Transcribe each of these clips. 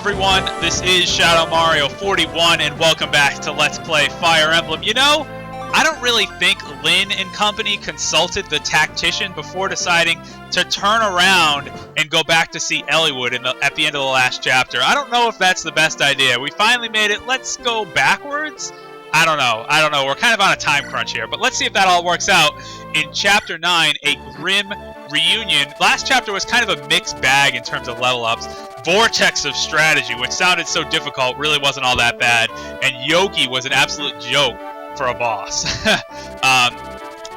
everyone, this is Shadow Mario 41 and welcome back to Let's Play Fire Emblem. You know, I don't really think Lynn and company consulted the tactician before deciding to turn around and go back to see Eliwood at the end of the last chapter. I don't know if that's the best idea. We finally made it. Let's go backwards? I don't know. We're kind of on a time crunch here, but let's see if that all works out. In Chapter 9, a grim reunion. Last chapter was kind of a mixed bag in terms of level ups. Vortex of Strategy, which sounded so difficult, really wasn't all that bad. And Yogi was an absolute joke for a boss.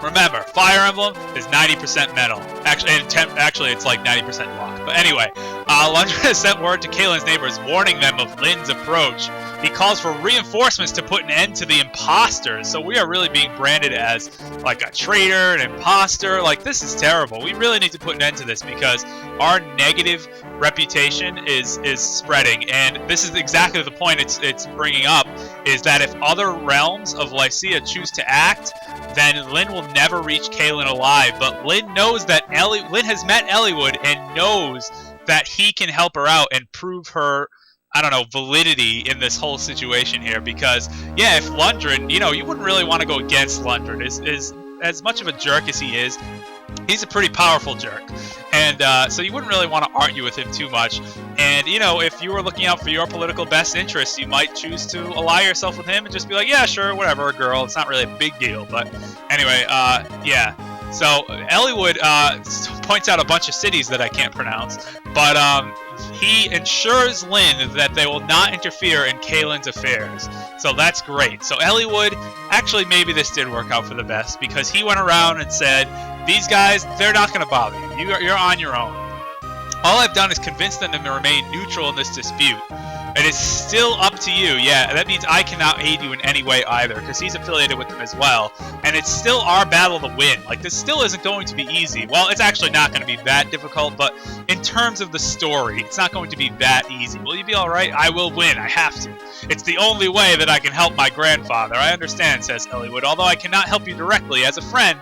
Remember, Fire Emblem is 90% metal. Actually, it's like 90% luck. But anyway, Lundgren has sent word to Caelin's neighbors warning them of Lynn's approach. He calls for reinforcements to put an end to the impostors. So we are really being branded as like a traitor, an imposter. Like, this is terrible. We really need to put an end to this because our negative reputation is spreading. And this is exactly the point it's bringing up, is that if other realms of Lycia choose to act, then Lynn will never reach Caelin alive. But Lynn knows that Lynn has met Eliwood and knows that he can help her out and prove her, I don't know, validity in this whole situation here. Because, yeah, if Lundgren, you know, you wouldn't really want to go against Lundgren. Is as much of a jerk as he is, he's a pretty powerful jerk. And so you wouldn't really want to argue with him too much. And, you know, if you were looking out for your political best interests, you might choose to ally yourself with him and just be like, yeah, sure, whatever, girl. It's not really a big deal. But anyway, yeah. So Eliwood points out a bunch of cities that I can't pronounce. But he ensures Lynn that they will not interfere in Caelin's affairs. So that's great. So Eliwood, actually maybe this did work out for the best, because he went around and said, these guys, they're not going to bother you. You're on your own. All I've done is convince them to remain neutral in this dispute. And it's still up to you. Yeah, that means I cannot aid you in any way either, because he's affiliated with them as well. And it's still our battle to win. Like, this still isn't going to be easy. Well, it's actually not going to be that difficult, but in terms of the story, it's not going to be that easy. Will you be alright? I will win. I have to. It's the only way that I can help my grandfather. I understand, says Eliwood. Although I cannot help you directly as a friend,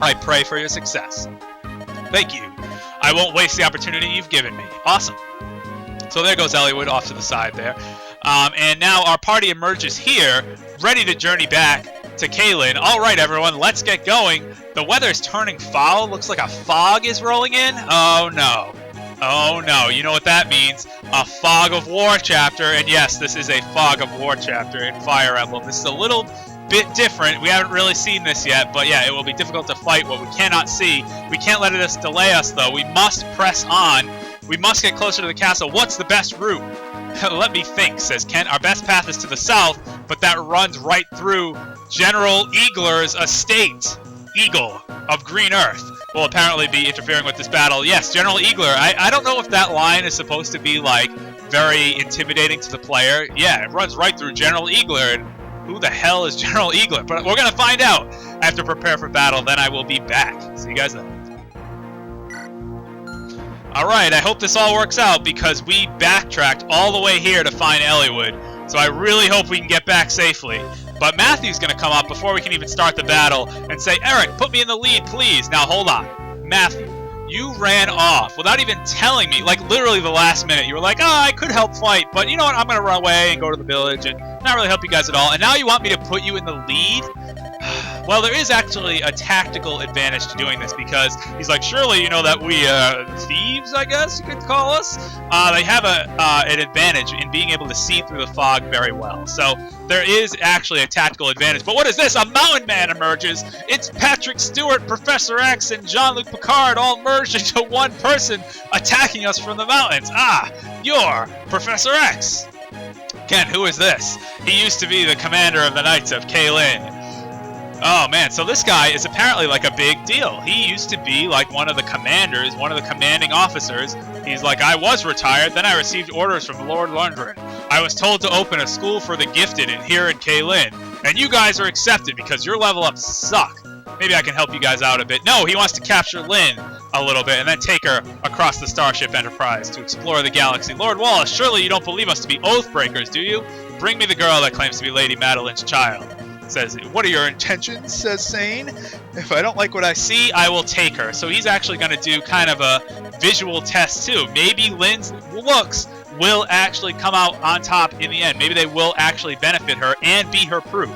I pray for your success. Thank you. I won't waste the opportunity you've given me. Awesome. So there goes Eliwood off to the side there. And now our party emerges here, ready to journey back to Caelin. All right, everyone, let's get going. The weather's turning foul. Looks like a fog is rolling in. Oh, no. Oh, no. You know what that means. A Fog of War chapter. And yes, this is a Fog of War chapter in Fire Emblem. This is a little bit different. We haven't really seen this yet, but yeah, it will be difficult to fight what we cannot see. We can't let it delay us, though. We must press on. We must get closer to the castle. What's the best route? Let me think, says Kent. Our best path is to the south, but that runs right through General Eagler's estate. Eagle of Green Earth will apparently be interfering with this battle. Yes, General Eagler. I don't know if that line is supposed to be, like, very intimidating to the player. Yeah, it runs right through General Eagler, and who the hell is General Eagler? But we're going to find out. I have to prepare for battle, then I will be back. See you guys then. Alright, I hope this all works out, because we backtracked all the way here to find Eliwood. So I really hope we can get back safely. But Matthew's going to come up before we can even start the battle and say, Eric, put me in the lead, please. Now, hold on. Matthew, you ran off without even telling me, like literally the last minute. You were like, oh, I could help fight, but you know what? I'm going to run away and go to the village and not really help you guys at all. And now you want me to put you in the lead? Well, there is actually a tactical advantage to doing this, because he's like, surely you know that we, thieves, I guess you could call us? They have an advantage in being able to see through the fog very well. So there is actually a tactical advantage. But what is this? A mountain man emerges. It's Patrick Stewart, Professor X, and Jean-Luc Picard all merged into one person attacking us from the mountains. Ah, you're Professor X. Ken, who is this? He used to be the commander of the Knights of Caelin. Oh man, so this guy is apparently like a big deal. He used to be like one of the commanders, one of the commanding officers. He's like, I was retired, then I received orders from Lord Lundgren. I was told to open a school for the gifted here in Caelin, and you guys are accepted because your level ups suck. Maybe I can help you guys out a bit. No, he wants to capture Lynn a little bit and then take her across the Starship Enterprise to explore the galaxy. Lord Wallace, surely you don't believe us to be oath breakers, do you? Bring me the girl that claims to be Lady Madeline's child. Says, what are your intentions, says Sane. If I don't like what I see, I will take her. So he's actually going to do kind of a visual test too. Maybe Lynn's looks will actually come out on top in the end. Maybe they will actually benefit her and be her proof.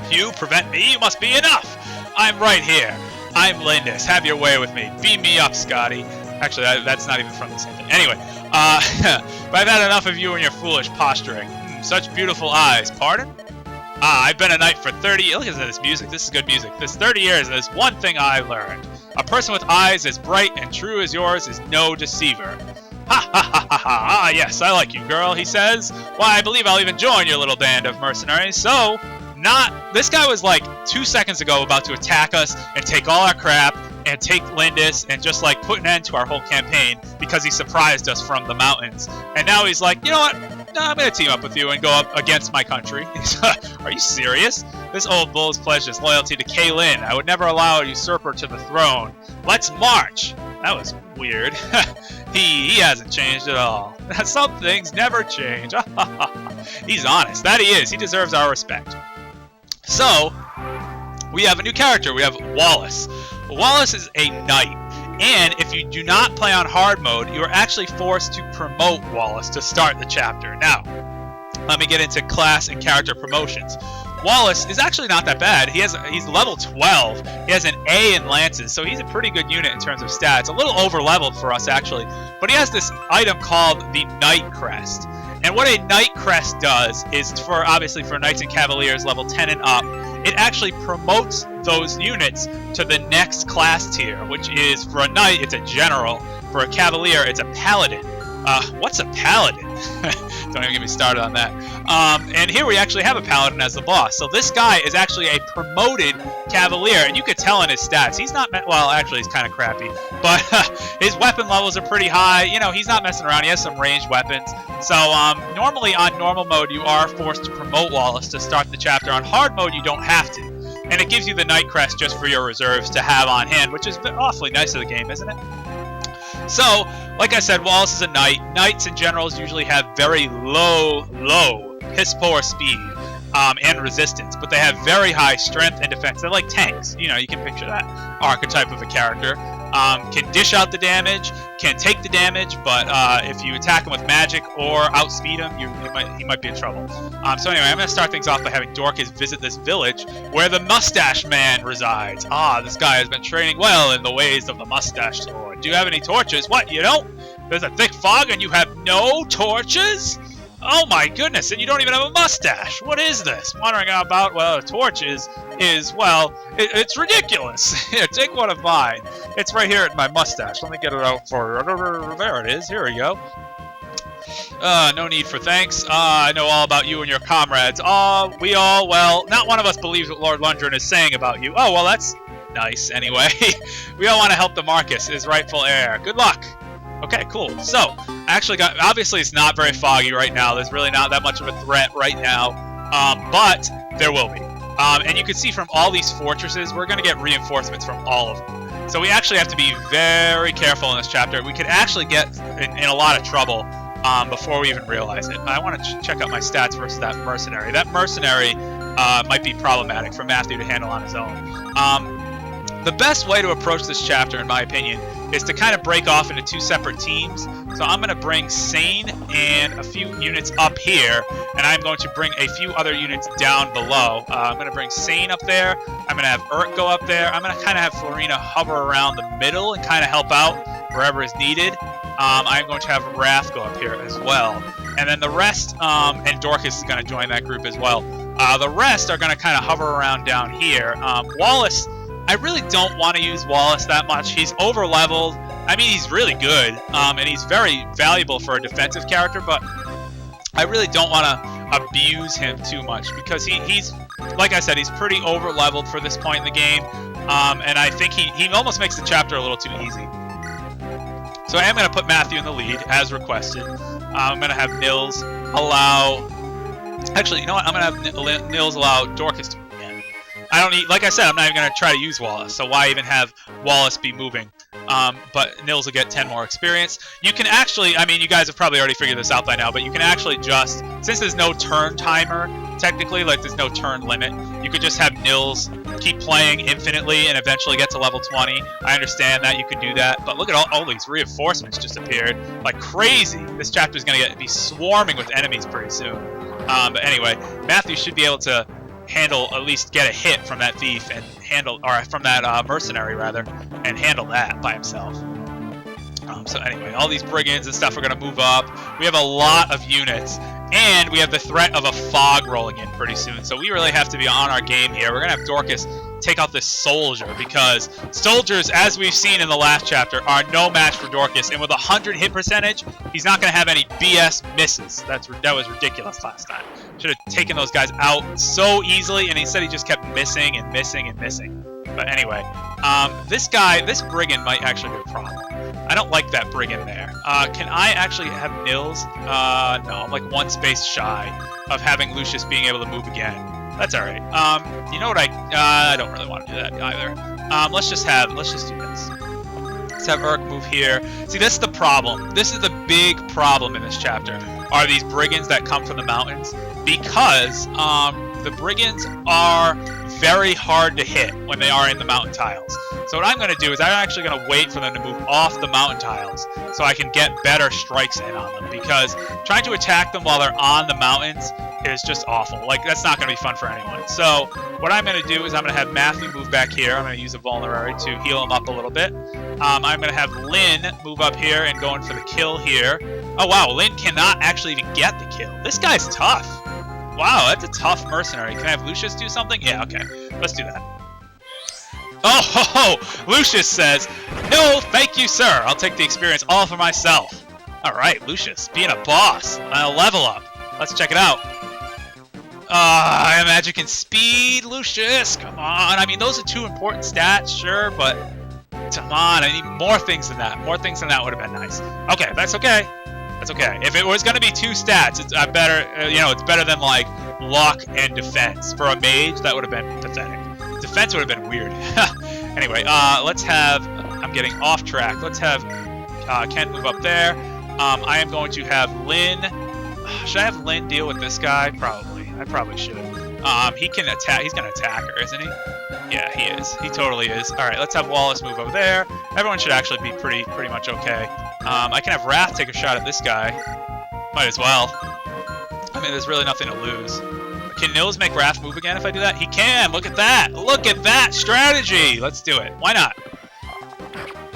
You prevent me, you must be enough. I'm right here. I'm Lyndis. Have your way with me. Beam me up, Scotty. Actually, that's not even from the same thing. Anyway, but I've had enough of you and your foolish posturing. Such beautiful eyes. Pardon? I've been a knight for 30 years. Look at this music. This is good music. This 30 years, and there's one thing I learned. A person with eyes as bright and true as yours is no deceiver. Ha ha ha ha ha. Ah, yes, I like you, girl, he says. Why, I believe I'll even join your little band of mercenaries. So, this guy was like 2 seconds ago about to attack us and take all our crap and take Lyndis and just like put an end to our whole campaign because he surprised us from the mountains. And now he's like, you know what? No, I'm going to team up with you and go up against my country. Are you serious? This old bull's pledged his loyalty to Caelin. I would never allow a usurper to the throne. Let's march. That was weird. He hasn't changed at all. Some things never change. He's honest. That he is. He deserves our respect. So, we have a new character. We have Wallace. Wallace is a knight. And if you do not play on hard mode, you are actually forced to promote Wallace to start the chapter. Now, let me get into class and character promotions. Wallace is actually not that bad. He's level 12. He has an A in lances, so he's a pretty good unit in terms of stats. A little over-leveled for us, actually. But he has this item called the Knight Crest. And what a Knight Crest does is, obviously for Knights and Cavaliers level 10 and up, it actually promotes those units to the next class tier, which is, for a Knight, it's a General. For a Cavalier, it's a Paladin. What's a Paladin? Don't even get me started on that. And here we actually have a Paladin as the boss. So this guy is actually a promoted Cavalier, and you could tell in his stats. He's not, well, actually he's kind of crappy, but his weapon levels are pretty high. You know, he's not messing around. He has some ranged weapons. So normally on normal mode, you are forced to promote Wallace to start the chapter. On hard mode, you don't have to. And it gives you the Knight Crest just for your reserves to have on hand, which is awfully nice of the game, isn't it? So, like I said, Wallace is a knight. Knights and generals usually have very low piss-poor speed and resistance, but they have very high strength and defense. They're like tanks. You know, you can picture that archetype of a character. Can dish out the damage, can take the damage, but if you attack him with magic or outspeed him, he might be in trouble. So anyway, I'm going to start things off by having Dorcas visit this village where the Mustache Man resides. This guy has been training well in the ways of the Mustache Lord. Do you have any torches? What, you don't? There's a thick fog and you have no torches? Oh my goodness, and you don't even have a mustache. What is this? Wondering about, well, a torch is well, it's ridiculous. Here, take one of mine. It's right here at my mustache. Let me get it out for you. There it is. Here we go. No need for thanks. I know all about you and your comrades. Well, not one of us believes what Lord Lundgren is saying about you. Oh, well, that's nice anyway. We all want to help the Marcus, his rightful heir. Good luck. Okay, cool. So, I actually got, obviously it's not very foggy right now. There's really not that much of a threat right now, but there will be. And you can see from all these fortresses, we're going to get reinforcements from all of them. So we actually have to be very careful in this chapter. We could actually get in a lot of trouble before we even realize it. I want to check out my stats versus that mercenary. That mercenary might be problematic for Matthew to handle on his own. The best way to approach this chapter, in my opinion, is to kind of break off into two separate teams. So I'm going to bring Sane and a few units up here, and I'm going to bring a few other units down below. I'm going to bring Sane up there. I'm going to have Urt go up there. I'm going to kind of have Florina hover around the middle and kind of help out wherever is needed. I'm going to have Wrath go up here as well. And then the rest, and Dorcas is going to join that group as well. The rest are going to kind of hover around down here. Wallace, I really don't want to use Wallace that much. He's over-leveled. I mean, he's really good, and he's very valuable for a defensive character, but I really don't want to abuse him too much because he's, like I said, he's pretty over-leveled for this point in the game, and I think he almost makes the chapter a little too easy. So I am going to put Matthew in the lead, as requested. I'm going to have Nils allow... Actually, you know what? I'm going to have Nils allow Dorcas to... I don't need, like I said, I'm not even going to try to use Wallace, so why even have Wallace be moving? But Nils will get 10 more experience. You can actually, I mean, you guys have probably already figured this out by now, but you can actually just, since there's no turn timer, technically, like there's no turn limit, you could just have Nils keep playing infinitely and eventually get to level 20. I understand that you could do that, but look at all these reinforcements just appeared like crazy. This chapter is going to be swarming with enemies pretty soon. But anyway, Matthew should be able to handle, at least get a hit from that thief and handle, or from that mercenary rather, and handle that by himself. So anyway, all these brigands and stuff are going to move up. We have a lot of units, and we have the threat of a fog rolling in pretty soon. So we really have to be on our game here. We're going to have Dorcas take out this soldier, because soldiers, as we've seen in the last chapter, are no match for Dorcas. And with 100 hit percentage, he's not going to have any BS misses. That was ridiculous last time. Should have taken those guys out so easily, and instead he just kept missing and missing and missing. But anyway, this brigand might actually be a problem. I don't like that brigand there. Can I actually have Nils? No, I'm like one space shy of having Lucius being able to move again. That's all right. You know what? I don't really want to do that either. Let's just do this. Let's have Urk move here. See, this is the problem. This is the big problem in this chapter. Are these brigands that come from the mountains? Because the brigands are very hard to hit when they are in the mountain tiles. So what I'm going to do is I'm actually going to wait for them to move off the mountain tiles so I can get better strikes in on them, because trying to attack them while they're on the mountains is just awful. Like, that's not going to be fun for anyone. So what I'm going to do is I'm going to have Matthew move back here. I'm going to use a vulnerary to heal him up a little bit. I'm going to have Lynn move up here and go in for the kill here. Oh wow, Lynn cannot actually even get the kill. This guy's tough. Wow, that's a tough mercenary. Can I have Lucius do something? Yeah, okay. Let's do that. Oh, ho, ho. Lucius says, "No, thank you, sir. I'll take the experience all for myself." All right, Lucius, being a boss. I'll level up. Let's check it out. I have magic and speed, Lucius. Come on. I mean, those are two important stats, sure, but come on. I need more things than that. More things than that would have been nice. Okay, that's okay. That's okay. If it was going to be two stats, it's better. It's better than like luck and defense. For a mage, that would have been pathetic. Defense would have been weird. Anyway, let's have. I'm getting off track. Let's have Ken move up there. I am going to have Lynn. Should I have Lynn deal with this guy? Probably. I probably should. He can attack. He's going to attack her, isn't he? Yeah, he is. He totally is. All right, let's have Wallace move over there. Everyone should actually be pretty much okay. I can have Wrath take a shot at this guy. Might as well. I mean, there's really nothing to lose. Can Nils make Wrath move again if I do that? He can! Look at that! Look at that strategy! Let's do it. Why not?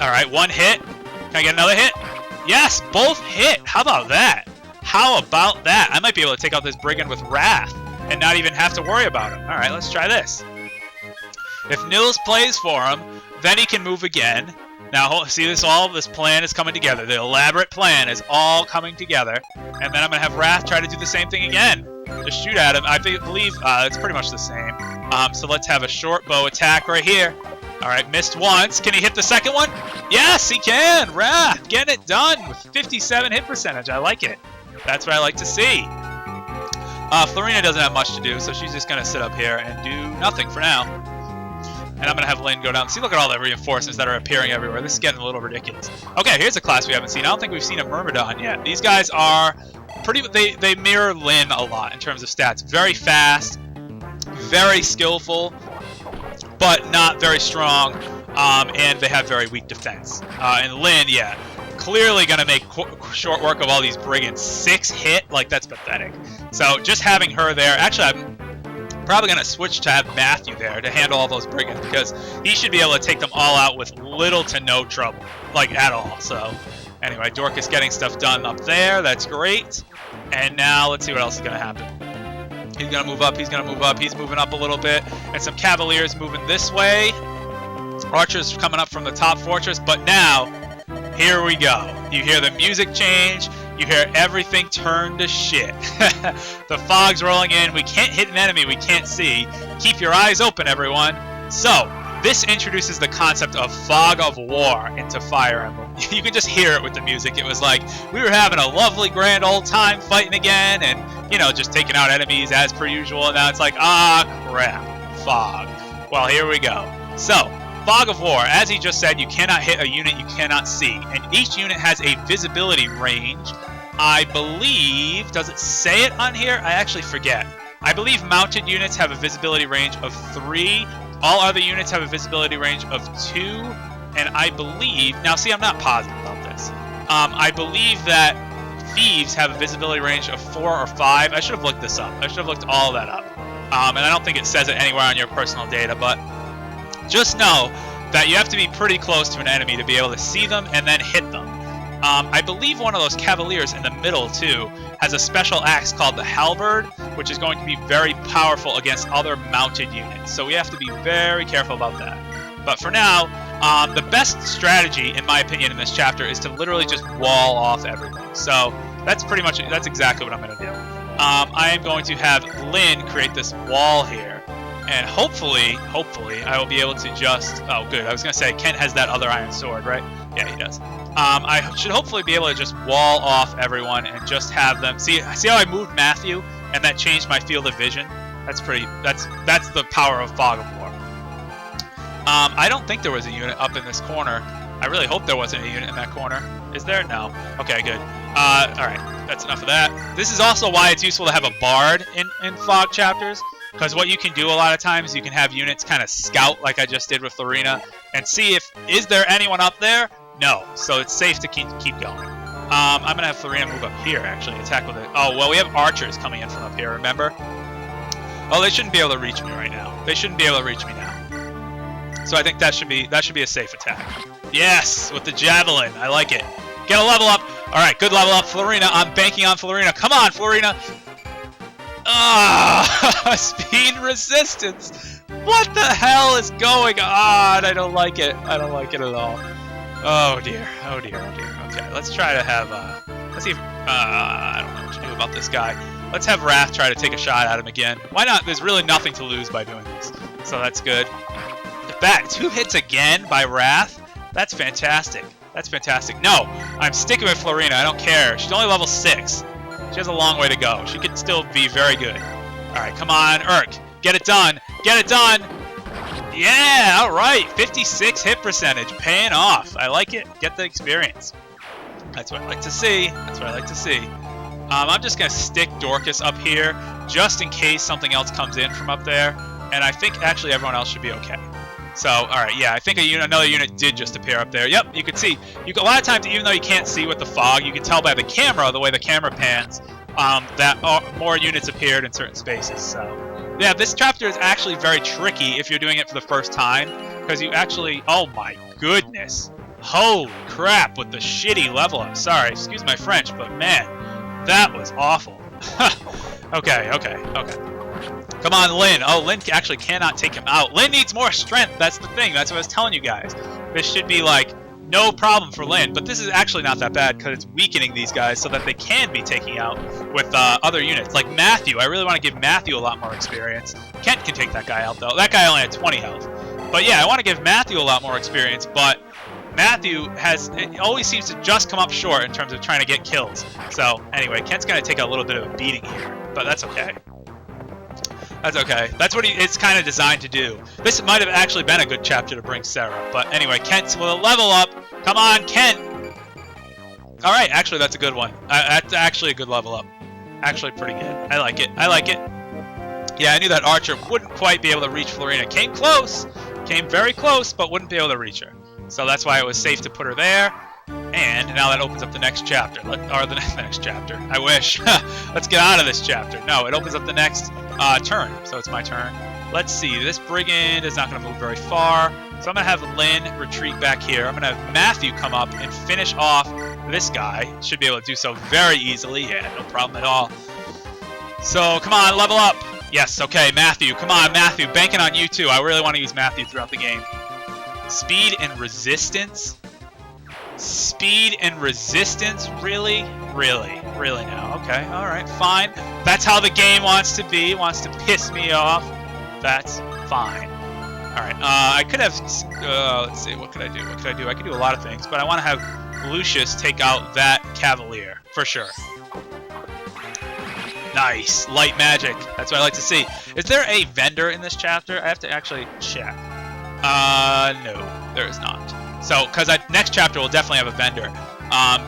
Alright, one hit. Can I get another hit? Yes! Both hit! How about that? How about that? I might be able to take out this brigand with Wrath and not even have to worry about him. Alright, let's try this. If Nils plays for him, then he can move again. Now, see this plan is coming together. The elaborate plan is all coming together. And then I'm going to have Wrath try to do the same thing again. Just shoot at him. I believe it's pretty much the same. So let's have a short bow attack right here. Alright, missed once. Can he hit the second one? Yes, he can! Wrath, getting it done with 57 hit percentage. I like it. That's what I like to see. Florina doesn't have much to do, so she's just going to sit up here and do nothing for now. And I'm going to have Lynn go down. See, look at all the reinforcements that are appearing everywhere. This is getting a little ridiculous. Okay, here's a class we haven't seen. I don't think we've seen a Myrmidon yet. These guys are pretty... They mirror Lynn a lot in terms of stats. Very fast, very skillful, but not very strong, and they have very weak defense. And Lynn, yeah, clearly going to make short work of all these brigands. 6 hit? Like, that's pathetic. So just having her there... Actually, I'm probably going to switch to have Matthew there to handle all those brigands, because he should be able to take them all out with little to no trouble, like at all. So anyway, Dorcas getting stuff done up there. That's great. And now let's see what else is going to happen. He's going to move up. He's going to move up. He's moving up a little bit. And some Cavaliers moving this way. Archers coming up from the top fortress. But now, here we go. You hear the music change. You hear everything turn to shit. The fog's rolling in. We can't hit an enemy we can't see. Keep your eyes open, everyone. So, this introduces the concept of fog of war into Fire Emblem. You can just hear it with the music. It was like, we were having a lovely grand old time fighting again and, just taking out enemies as per usual. And now it's like, ah, crap. Fog. Well, here we go. So, Fog of War, as he just said, you cannot hit a unit you cannot see. And each unit has a visibility range. I believe, does it say it on here? I actually forget. I believe mounted units have a visibility range of 3 All other units have a visibility range of 2, and I believe... Now, see, I'm not positive about this. I believe that thieves have a visibility range of 4 or 5. I should have looked this up. I should have looked all of that up. And I don't think it says it anywhere on your personal data, but just know that you have to be pretty close to an enemy to be able to see them and then hit them. I believe one of those cavaliers in the middle, too, has a special axe called the halberd, which is going to be very powerful against other mounted units. So we have to be very careful about that. But for now, the best strategy, in my opinion, in this chapter is to literally just wall off everything. So that's exactly what I'm going to do. I am going to have Lynn create this wall here. And hopefully, I will be able to just... Oh, good. I was going to say, Kent has that other iron sword, right? Yeah, he does. I should hopefully be able to just wall off everyone and just have them... See how I moved Matthew and that changed my field of vision? That's the power of Fog of War. I don't think there was a unit up in this corner. I really hope there wasn't a unit in that corner. Is there? No. Okay, good. Alright. That's enough of that. This is also why it's useful to have a bard in Fog chapters. Because what you can do a lot of times, you can have units kind of scout like I just did with Lorena and see is there anyone up there? No. So it's safe to keep going. I'm going to have Florina move up here, actually, attack with it. Oh, well, we have archers coming in from up here, remember? Oh, they shouldn't be able to reach me right now. They shouldn't be able to reach me now. So I think that should be a safe attack. Yes, with the javelin. I like it. Get a level up. All right, good level up, Florina. I'm banking on Florina. Come on, Florina. Ah, speed resistance. What the hell is going on? I don't like it. I don't like it at all. Oh dear. Oh dear. Oh dear. Okay, let's try to have. Let's see if. I don't know what to do about this guy. Let's have Wrath try to take a shot at him again. Why not? There's really nothing to lose by doing this, so that's good. Back 2 hits again by Wrath. That's fantastic. That's fantastic. No, I'm sticking with Florina. I don't care. She's only level 6. She has a long way to go. She could still be very good. All right, come on, Urk. Get it done. Get it done. Yeah, all right. 56 hit percentage. Paying off. I like it. Get the experience. That's what I like to see. That's what I like to see. I'm just going to stick Dorcas up here just in case something else comes in from up there. And I think actually everyone else should be okay. So, all right, yeah, I think another unit did just appear up there. Yep, you can see. A lot of times, even though you can't see with the fog, you can tell by the camera, the way the camera pans, that more units appeared in certain spaces. So, yeah, this chapter is actually very tricky if you're doing it for the first time, because you actually, oh my goodness. Holy crap, with the shitty level up. Sorry, excuse my French, but man, that was awful. Okay. Come on, Lynn. Oh, Lynn actually cannot take him out. Lynn needs more strength. That's the thing. That's what I was telling you guys. This should be, like, no problem for Lynn. But this is actually not that bad because it's weakening these guys so that they can be taking out with other units. Like Matthew. I really want to give Matthew a lot more experience. Kent can take that guy out, though. That guy only had 20 health. But, yeah, I want to give Matthew a lot more experience. But Matthew always seems to just come up short in terms of trying to get kills. So, anyway, Kent's going to take a little bit of a beating here. But that's okay. That's okay. That's what it's kind of designed to do. This might have actually been a good chapter to bring Sarah. But anyway, Kent will level up. Come on, Kent! Alright, actually that's a good one. That's actually a good level up. Actually pretty good. I like it. I like it. Yeah, I knew that Archer wouldn't quite be able to reach Florina. Came close. Came very close, but wouldn't be able to reach her. So that's why it was safe to put her there. And now that opens up the next chapter. Or the next chapter. I wish. Let's get out of this chapter. No, it opens up the next turn. So it's my turn. Let's see. This brigand is not going to move very far. So I'm going to have Lynn retreat back here. I'm going to have Matthew come up and finish off this guy. Should be able to do so very easily. Yeah, no problem at all. So come on, level up. Yes, okay, Matthew. Come on, Matthew. Banking on you too. I really want to use Matthew throughout the game. Speed and resistance. Speed and resistance? Really? Really? Really now? Okay, alright, fine. That's how the game wants to be. It wants to piss me off. That's fine. Alright, I could have... let's see, what could I do? What could I do? I could do a lot of things, but I want to have Lucius take out that Cavalier, for sure. Nice. Light magic. That's what I like to see. Is there a vendor in this chapter? I have to actually check. No, there is not. So, because next chapter will definitely have a vendor.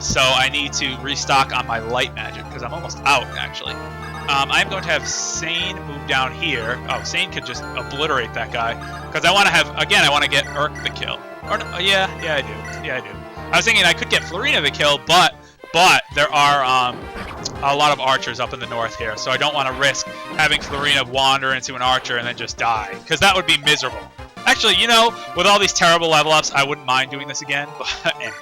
So I need to restock on my light magic, because I'm almost out, actually. I'm going to have Sane move down here. Oh, Sane could just obliterate that guy. Because I want to have, again, I want to get Urk the kill. Or, no, yeah, I do. Yeah, I do. I was thinking I could get Florina the kill, but there are a lot of archers up in the north here, so I don't want to risk having Florina wander into an archer and then just die, because that would be miserable. Actually, you know, with all these terrible level ups, I wouldn't mind doing this again, but anyway.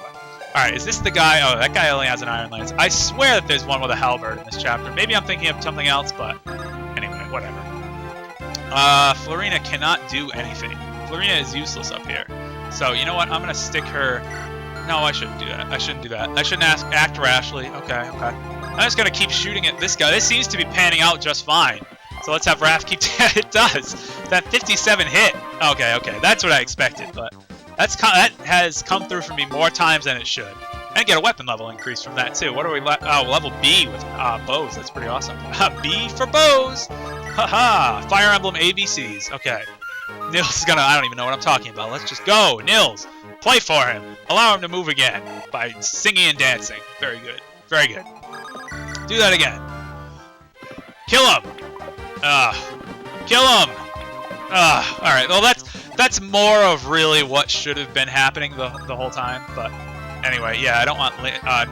Alright, is this the guy? Oh, that guy only has an Iron Lance. I swear that there's one with a halberd in this chapter. Maybe I'm thinking of something else, but anyway, whatever. Florina cannot do anything. Florina is useless up here. So, you know what? I'm going to stick her... No, I shouldn't do that. I shouldn't do that. I shouldn't act rashly. Okay. I'm just going to keep shooting at this guy. This seems to be panning out just fine. So let's have Raph keep... It does! That 57 hit! Okay. That's what I expected, but... That has come through for me more times than it should. And get a weapon level increase from that, too. What are we... level B with bows. That's pretty awesome. B for bows! Haha! Fire Emblem ABCs. Okay. Nils is gonna... I don't even know what I'm talking about. Let's just go! Nils! Play for him! Allow him to move again by singing and dancing. Very good. Very good. Do that again. Kill him! Kill him! Alright, well that's more of really what should have been happening the whole time, but anyway, yeah, I don't want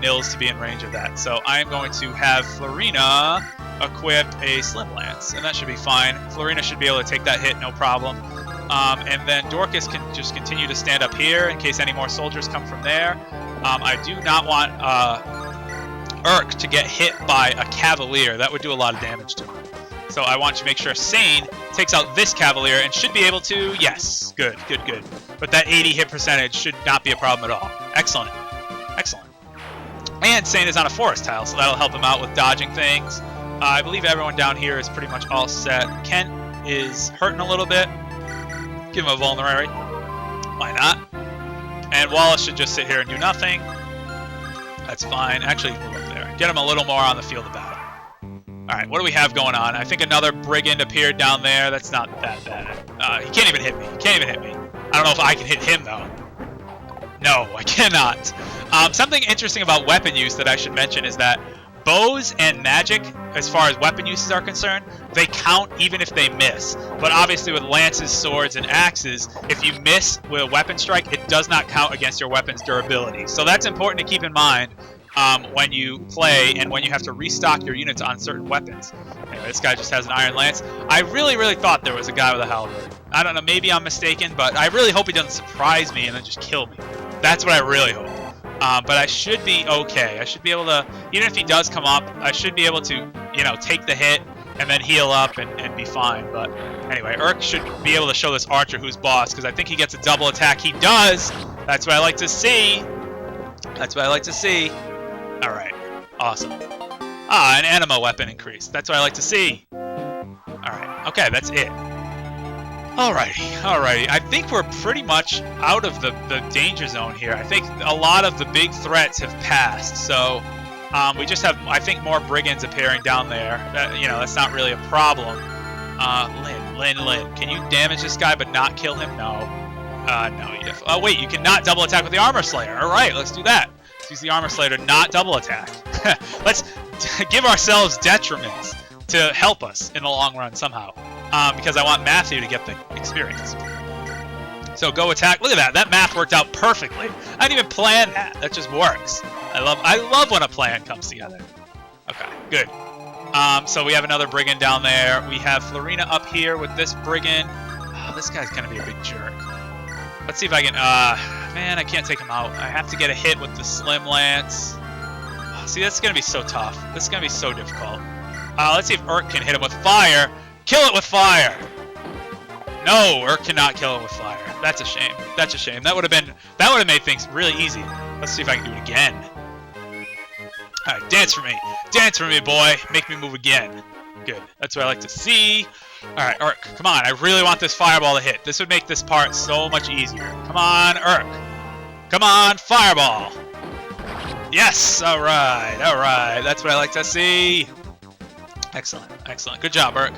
Nils to be in range of that, so I am going to have Florina equip a Slim Lance, and that should be fine. Florina should be able to take that hit, no problem. And then Dorcas can just continue to stand up here in case any more soldiers come from there. I do not want Urk to get hit by a Cavalier. That would do a lot of damage to him. So I want to make sure Sane takes out this Cavalier and should be able to... Yes, good. But that 80 hit percentage should not be a problem at all. Excellent. And Sane is on a forest tile, so that'll help him out with dodging things. I believe everyone down here is pretty much all set. Kent is hurting a little bit. Give him a vulnerary. Why not? And Wallace should just sit here and do nothing. That's fine. Actually, move up there. Get him a little more on the field of battle. Alright, what do we have going on? I think another brigand appeared down there. That's not that bad. He can't even hit me. I don't know if I can hit him, though. No, I cannot. Something interesting about weapon use that I should mention is that bows and magic, as far as weapon uses are concerned, they count even if they miss. But obviously with lances, swords, and axes, if you miss with a weapon strike, it does not count against your weapon's durability. So that's important to keep in mind when you play and when you have to restock your units on certain weapons. Anyway, this guy just has an Iron Lance. I really thought there was a guy with a halberd. I don't know, maybe I'm mistaken, but I really hope he doesn't surprise me and then just kill me. That's what I really hope. But I should be okay. I should be able to, even if he does come up, I should be able to, you know, take the hit and then heal up and be fine. But anyway, Urk should be able to show this archer who's boss, because I think he gets a double attack. He does! That's what I like to see. Alright, awesome. An anima weapon increase. That's what I like to see. Alright, okay, that's it. Alrighty. I think we're pretty much out of the danger zone here. I think a lot of the big threats have passed, so we just have, I think, more brigands appearing down there. That's not really a problem. Lynn, can you damage this guy but not kill him? No. No, you definitely... Oh, wait, you cannot double attack with the Armor Slayer. Alright, let's do that. Let's use the Armor Slayer to not double attack. Let's give ourselves detriments to help us in the long run somehow. Because I want Matthew to get the experience. So go attack. Look at that. That math worked out perfectly. I didn't even plan that. That just works. I love when a plan comes together. Okay, good. So we have another brigand down there. We have Florina up here with this brigand. Oh, this guy's going to be a big jerk. Let's see if I can... man, I can't take him out. I have to get a hit with the Slim Lance. Oh, see, that's going to be so tough. This is going to be so difficult. Let's see if Urk can hit him with fire. Kill it with fire! No, Urk cannot kill it with fire. That's a shame. That would have made things really easy. Let's see if I can do it again. Alright, dance for me, boy. Make me move again. Good. That's what I like to see. Alright, Urk, come on. I really want this fireball to hit. This would make this part so much easier. Come on, Urk. Come on, fireball. Yes! Alright. That's what I like to see. Excellent. Good job, Urk.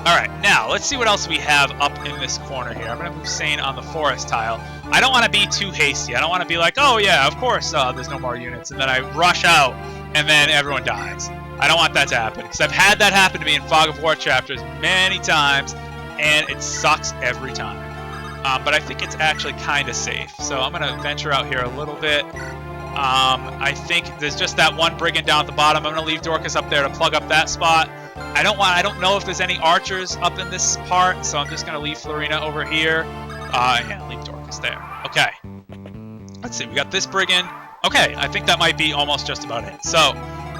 Alright, now, let's see what else we have up in this corner here. I'm going to move Sane on the forest tile. I don't want to be too hasty. I don't want to be like, oh yeah, of course, there's no more units, and then I rush out, and then everyone dies. I don't want that to happen, because I've had that happen to me in Fog of War chapters many times, and it sucks every time. But I think it's actually kind of safe. So I'm going to venture out here a little bit. I think there's just that one brigand down at the bottom. I'm going to leave Dorcas up there to plug up that spot. I don't know if there's any archers up in this part, so I'm just going to leave Florina over here. Yeah, leave Dorcas there. Okay. Let's see. We got this brigand. Okay, I think that might be almost just about it. So,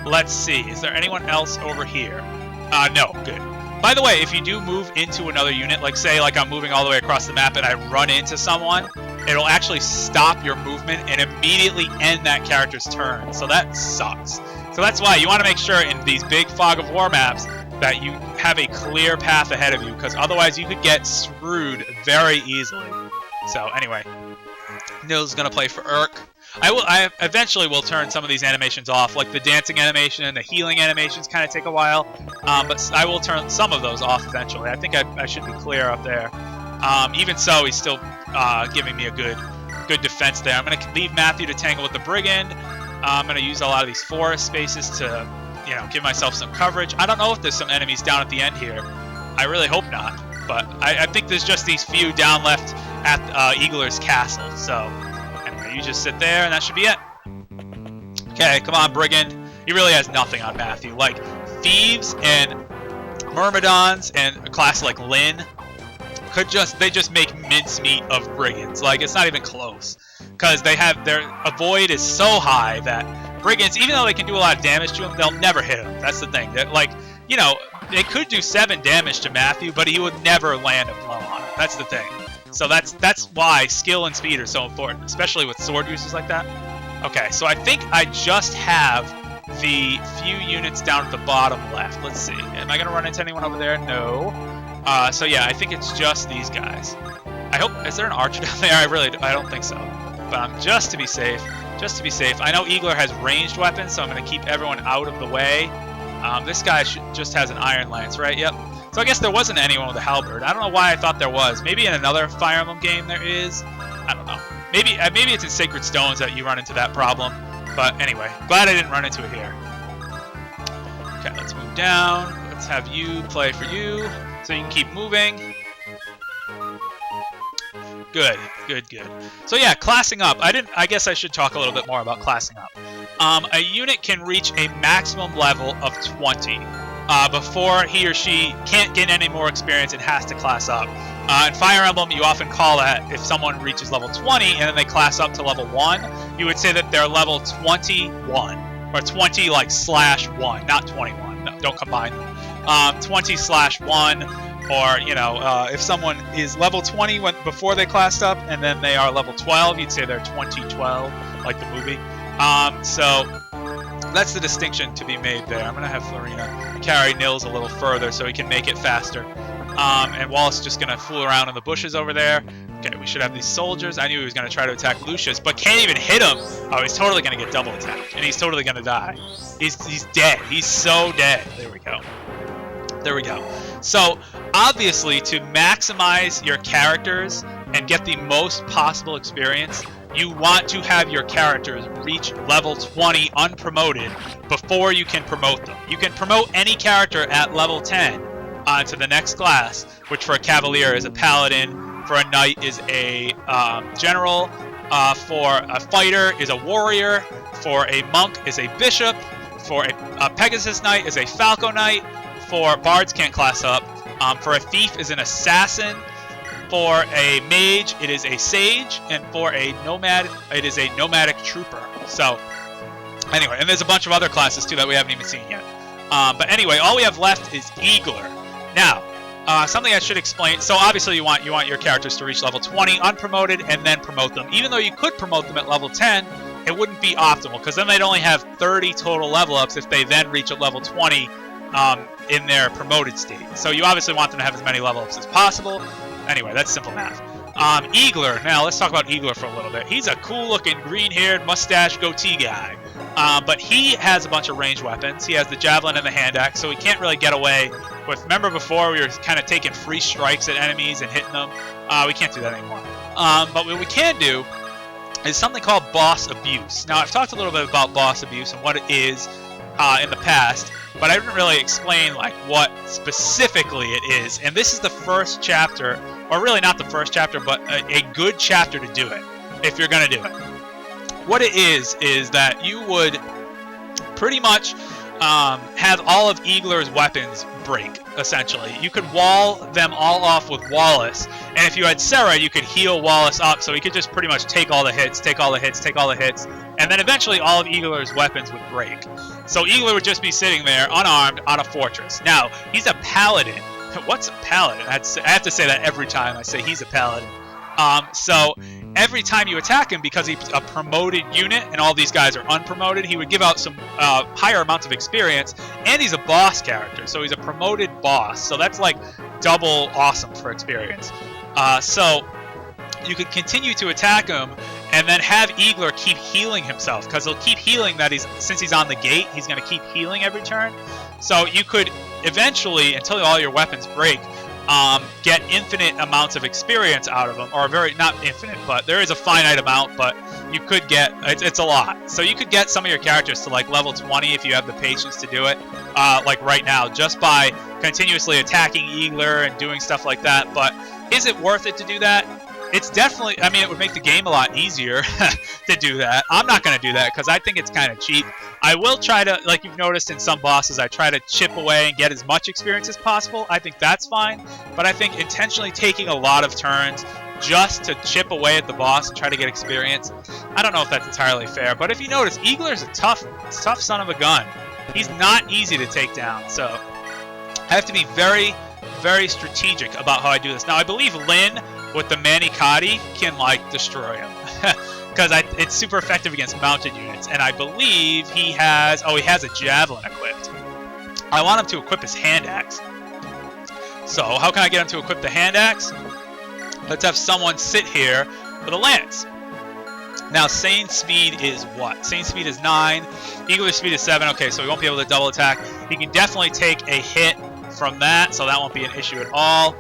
let's see. Is there anyone else over here? No. Good. By the way, if you do move into another unit, like say like I'm moving all the way across the map and I run into someone, it'll actually stop your movement and immediately end that character's turn. So that sucks. So that's why you want to make sure in these big Fog of War maps that you have a clear path ahead of you, because otherwise you could get screwed very easily. So anyway, Nil's gonna play for Urk. I eventually will turn some of these animations off, like the dancing animation and the healing animations kind of take a while, but I will turn some of those off eventually. I think I should be clear up there. Even so, he's still giving me a good defense there. I'm going to leave Matthew to tangle with the brigand. I'm going to use a lot of these forest spaces to, give myself some coverage. I don't know if there's some enemies down at the end here. I really hope not, but I think there's just these few down left at Eagler's castle, so... You just sit there, and that should be it. Okay, come on, brigand. He really has nothing on Matthew. Like, thieves and myrmidons and a class like Lynn they just make mincemeat of brigands. Like, it's not even close. Because their avoid is so high that brigands, even though they can do a lot of damage to him, they'll never hit him. That's the thing. They could do 7 damage to Matthew, but he would never land a blow on him. That's the thing. So that's why skill and speed are so important, especially with sword users like that. Okay, so I think I just have the few units down at the bottom left. Let's see. Am I going to run into anyone over there? No. So yeah, I think it's just these guys. Is there an archer down there? I don't think so. But just to be safe. I know Eagler has ranged weapons, so I'm going to keep everyone out of the way. This guy just has an iron lance, right? Yep. So I guess there wasn't anyone with a halberd. I don't know why I thought there was. Maybe in another Fire Emblem game there is. I don't know. Maybe it's in Sacred Stones that you run into that problem. But anyway, glad I didn't run into it here. Okay, let's move down. Let's have you play for you, so you can keep moving. Good. So yeah, classing up. I guess I should talk a little bit more about classing up. A unit can reach a maximum level of 20. Before he or she can't gain any more experience and has to class up. In Fire Emblem, you often call that if someone reaches level 20 and then they class up to level 1, you would say that they're level 21. Or 20 like /1, not 21. No, don't combine them. 20/1, or, if someone is level 20 before they classed up and then they are level 12, you'd say they're 2012, like the movie. So... that's the distinction to be made there. I'm going to have Florina carry Nils a little further so he can make it faster. And Wallace is just going to fool around in the bushes over there. Okay, we should have these soldiers. I knew he was going to try to attack Lucius, but can't even hit him. Oh, he's totally going to get double attacked, and he's totally going to die. He's dead. He's so dead. There we go. So, obviously, to maximize your characters and get the most possible experience, you want to have your characters reach level 20 unpromoted before you can promote them. You can promote any character at level 10 to the next class, which for a cavalier is a paladin, for a knight is a general, for a fighter is a warrior, for a monk is a bishop, for a Pegasus knight is a falco knight, for bards can't class up, for a thief is an assassin, for a mage, it is a sage, and for a nomad, it is a nomadic trooper. So, anyway, and there's a bunch of other classes, too, that we haven't even seen yet. But anyway, all we have left is Eagler. Now, something I should explain. So, obviously, you want your characters to reach level 20, unpromoted, and then promote them. Even though you could promote them at level 10, it wouldn't be optimal, because then they'd only have 30 total level ups if they then reach a level 20 in their promoted state. So, you obviously want them to have as many level ups as possible. Anyway, that's simple math. Eagler. Now, let's talk about Eagler for a little bit. He's a cool-looking, green-haired, mustache, goatee guy. But he has a bunch of ranged weapons. He has the javelin and the hand axe, so he can't really get away with... Remember before we were kind of taking free strikes at enemies and hitting them? We can't do that anymore. But what we can do is something called boss abuse. Now, I've talked a little bit about boss abuse and what it is in the past. but I didn't really explain like what specifically it is. And this is the first chapter, or really not the first chapter, but a good chapter to do it if you're gonna do it. What it is that you would pretty much have all of Igler's weapons break, essentially. You could wall them all off with Wallace, and if you had Sarah, you could heal Wallace up, so he could just pretty much take all the hits, and then eventually all of Igler's weapons would break. So Igler would just be sitting there, unarmed, on a fortress. Now, he's a paladin. What's a paladin? I have to say that every time I say he's a paladin. So every time you attack him, because he's a promoted unit and all these guys are unpromoted, he would give out some higher amounts of experience, and he's a boss character, so he's a promoted boss. So that's like double awesome for experience. So you could continue to attack him and then have Igler keep healing himself, because he'll keep healing since he's on the gate, he's going to keep healing every turn. So you could eventually, until all your weapons break, get infinite amounts of experience out of them, or not infinite, but there is a finite amount, but you could get, it's a lot. So you could get some of your characters to like level 20 if you have the patience to do it, like right now, just by continuously attacking Igler and doing stuff like that. But is it worth it to do that? It's definitely, I mean, it would make the game a lot easier to do that. I'm not going to do that because I think it's kind of cheap. I will try to, like you've noticed in some bosses, I try to chip away and get as much experience as possible. I think that's fine, but I think intentionally taking a lot of turns just to chip away at the boss and try to get experience, I don't know if that's entirely fair. But if you notice, Igler's a tough son of a gun. He's not easy to take down, so I have to be very, very strategic about how I do this. Now, I believe Lynn with the Manicotti can like destroy him because it's super effective against mounted units, and I believe he has a javelin equipped. I want him to equip his hand axe. So how can I get him to equip the hand axe? Let's have someone sit here with a lance. Now, Sane speed is what? Sane speed is 9. Igler's speed is 7. Okay, so he won't be able to double attack. He can definitely take a hit from that, so that won't be an issue at all.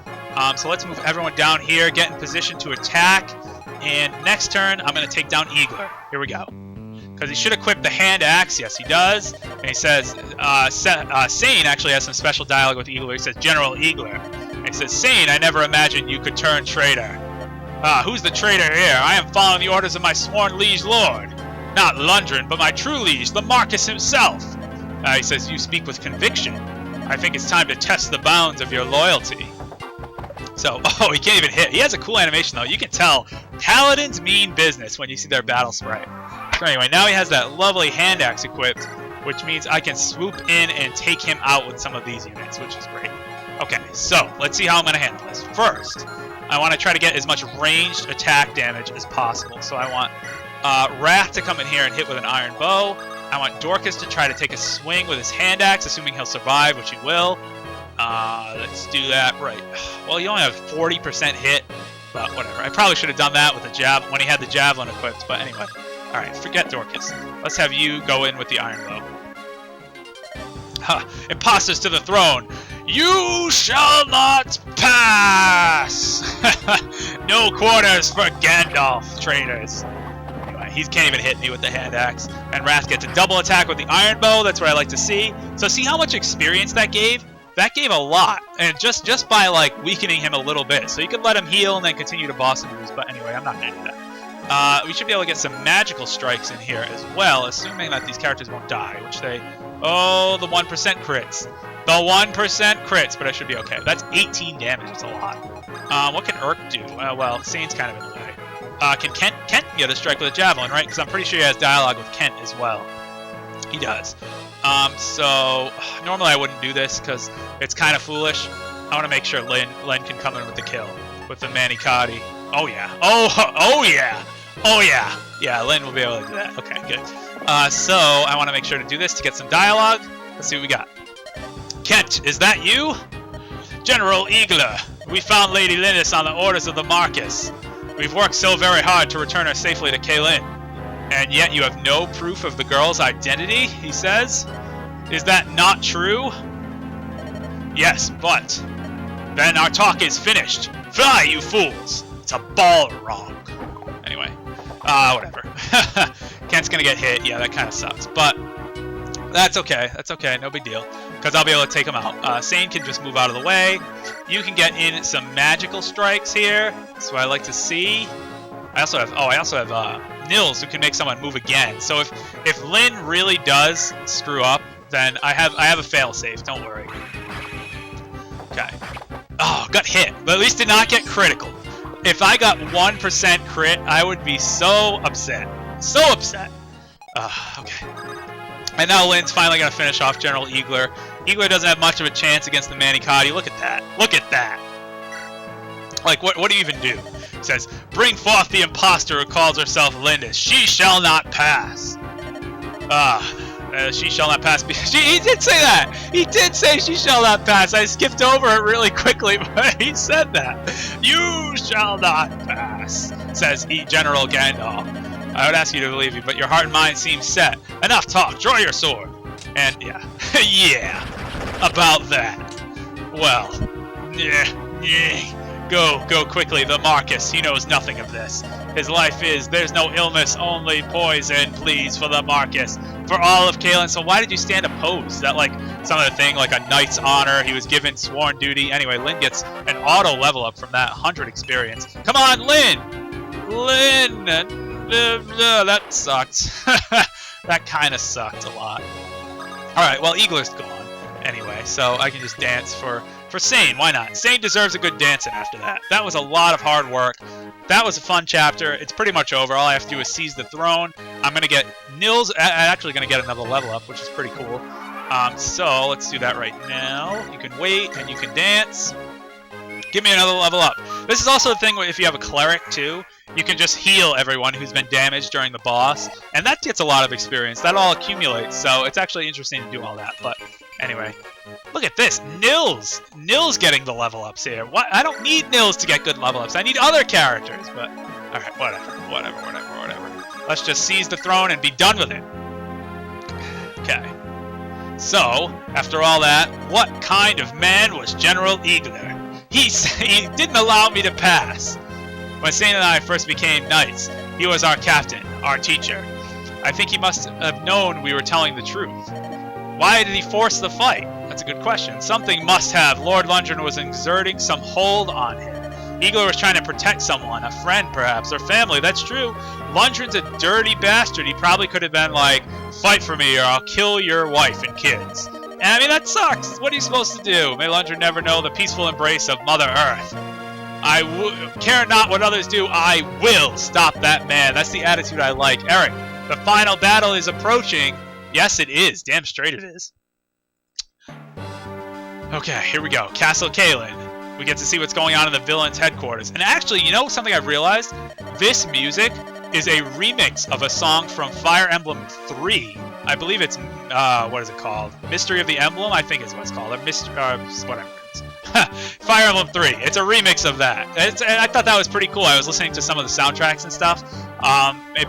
So let's move everyone down here, get in position to attack. And next turn, I'm going to take down Igler. Here we go. Because he should equip the hand axe. Yes, he does. And he says, Sane actually has some special dialogue with Igler. He says, General Igler. And he says, Sane, I never imagined you could turn traitor. Who's the traitor here? I am following the orders of my sworn liege lord. Not Lundgren, but my true liege, the Marcus himself. He says, you speak with conviction. I think it's time to test the bounds of your loyalty. So, he can't even hit. He has a cool animation, though. You can tell paladins mean business when you see their battle sprite. So anyway, now he has that lovely hand axe equipped, which means I can swoop in and take him out with some of these units, which is great. Okay, so let's see how I'm going to handle this. First, I want to try to get as much ranged attack damage as possible. So I want Wrath to come in here and hit with an iron bow. I want Dorcas to try to take a swing with his hand axe, assuming he'll survive, which he will. Let's do that. Right. Well, you only have 40% hit, but whatever. I probably should have done that with the when he had the javelin equipped, but anyway. Alright, forget Dorcas. Let's have you go in with the iron bow. Impostors to the throne! You shall not pass! No quarters for Gandalf, traitors. Anyway, he can't even hit me with the hand axe. And Wrath gets a double attack with the iron bow. That's what I like to see. So see how much experience that gave? That gave a lot, and just by like weakening him a little bit. So you could let him heal and then continue to boss and lose, but anyway, I'm not going to do that. We should be able to get some magical strikes in here as well, assuming that these characters won't die, which they... Oh, the 1% crits. The 1% crits, but I should be okay. That's 18 damage, it's a lot. What can Urk do? Well, Sane's kind of in the way. Can Kent get a strike with a javelin, right? Because I'm pretty sure he has dialogue with Kent as well. He does. So normally I wouldn't do this because it's kind of foolish. I want to make sure Lynn can come in with the kill with the Manicotti. Oh yeah. Oh yeah. Oh yeah. Yeah, Lynn will be able to do that. Okay, good. So I want to make sure to do this to get some dialogue. Let's see what we got. Kent, is that you? General Igler, we found Lady Lyndis on the orders of the Marcus. We've worked so very hard to return her safely to Caelin. And yet you have no proof of the girl's identity, he says? Is that not true? Yes, but... Then our talk is finished. Fly, you fools! It's a Balrog. Anyway, whatever. Kent's gonna get hit. Yeah, that kind of sucks. But That's okay. That's okay. No big deal. Because I'll be able to take them out. Sane can just move out of the way. You can get in some magical strikes here. That's what I like to see. I also have Nils who can make someone move again. So if Lynn really does screw up, then I have a failsafe. Don't worry. Okay. Oh, got hit, but at least did not get critical. If I got 1% crit, I would be so upset. So upset. Okay. And now Lynn's finally going to finish off General Eagler. Eagler doesn't have much of a chance against the Manicotti. Look at that. Look at that. Like, what do you even do? It says, bring forth the impostor who calls herself Lyndis. She shall not pass. She shall not pass. He did say that. He did say she shall not pass. I skipped over it really quickly, but he said that. You shall not pass, says General Gandalf. I would ask you to believe me, but your heart and mind seem set. Enough talk. Draw your sword. And yeah, yeah, about that. Well, yeah. Go quickly. The Marcus. He knows nothing of this. His life is, there's no illness, only poison, please, for the Marcus. For all of Caelin. So why did you stand opposed? Is that like some of the thing, like a knight's honor? He was given sworn duty. Anyway, Lynn gets an auto level up from that 100 experience. Come on, Lynn! Lynn! That sucked. That kind of sucked a lot. Alright, well, Eagler's gone. Anyway, so I can just dance for Sane. Why not? Sane deserves a good dancing after that. That was a lot of hard work. That was a fun chapter. It's pretty much over. All I have to do is seize the throne. I'm going to get Nils, actually going to get another level up, which is pretty cool. So let's do that right now. You can wait and you can dance. Give me another level up. This is also the thing if you have a cleric too. You can just heal everyone who's been damaged during the boss. And that gets a lot of experience. That all accumulates. So it's actually interesting to do all that. But anyway, look at this. Nils. Nils getting the level ups here. What? I don't need Nils to get good level ups. I need other characters. But alright, whatever. Let's just seize the throne and be done with it. Okay. So, after all that, what kind of man was General Eagler? He didn't allow me to pass. When Sane and I first became knights, he was our captain, our teacher. I think he must have known we were telling the truth. Why did he force the fight? That's a good question. Something must have. Lord Lundgren was exerting some hold on him. Eagler was trying to protect someone, a friend perhaps, or family. That's true. Lundgren's a dirty bastard. He probably could have been like, fight for me or I'll kill your wife and kids. And I mean, that sucks. What are you supposed to do? May Lundgren never know the peaceful embrace of Mother Earth. I care not what others do. I will stop that man. That's the attitude I like. Eric, the final battle is approaching. Yes, it is. Damn straight it is. Okay, here we go. Castle Caelin. We get to see what's going on in the villain's headquarters. And actually, you know something I've realized? This music is a remix of a song from Fire Emblem 3. I believe it's, what is it called? Mystery of the Emblem, I think is what it's called. Or whatever it is. Fire Emblem 3. It's a remix of that. I thought that was pretty cool. I was listening to some of the soundtracks and stuff.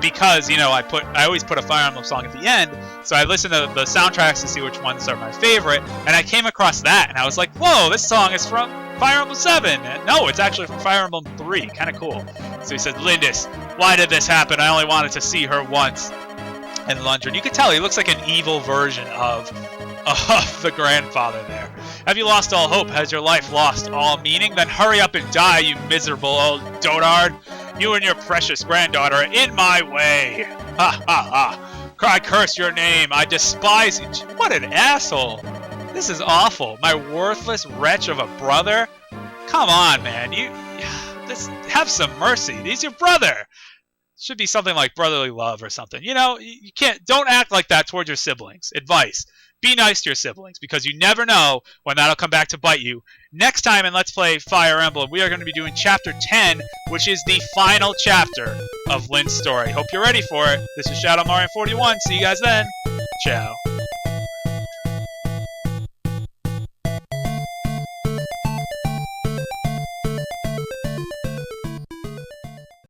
Because, you know, I always put a Fire Emblem song at the end. So I listened to the soundtracks to see which ones are my favorite. And I came across that, and I was like, whoa, this song is from Fire Emblem 7. No, it's actually from Fire Emblem 3. Kind of cool. So he said, Lyndis, why did this happen? I only wanted to see her once. And Lundgren, you can tell he looks like an evil version of the grandfather there. Have you lost all hope? Has your life lost all meaning? Then hurry up and die, you miserable old dotard. You and your precious granddaughter are in my way. Ha ha ha. I curse your name. I despise you. What an asshole. This is awful. My worthless wretch of a brother. Come on, man. Just have some mercy. He's your brother. Should be something like brotherly love or something. You know, you can't. Don't act like that towards your siblings. Advice. Be nice to your siblings, because you never know when that'll come back to bite you. Next time in Let's Play Fire Emblem, we are going to be doing Chapter 10, which is the final chapter of Lynn's story. Hope you're ready for it. This is ShadowMario41. See you guys then. Ciao.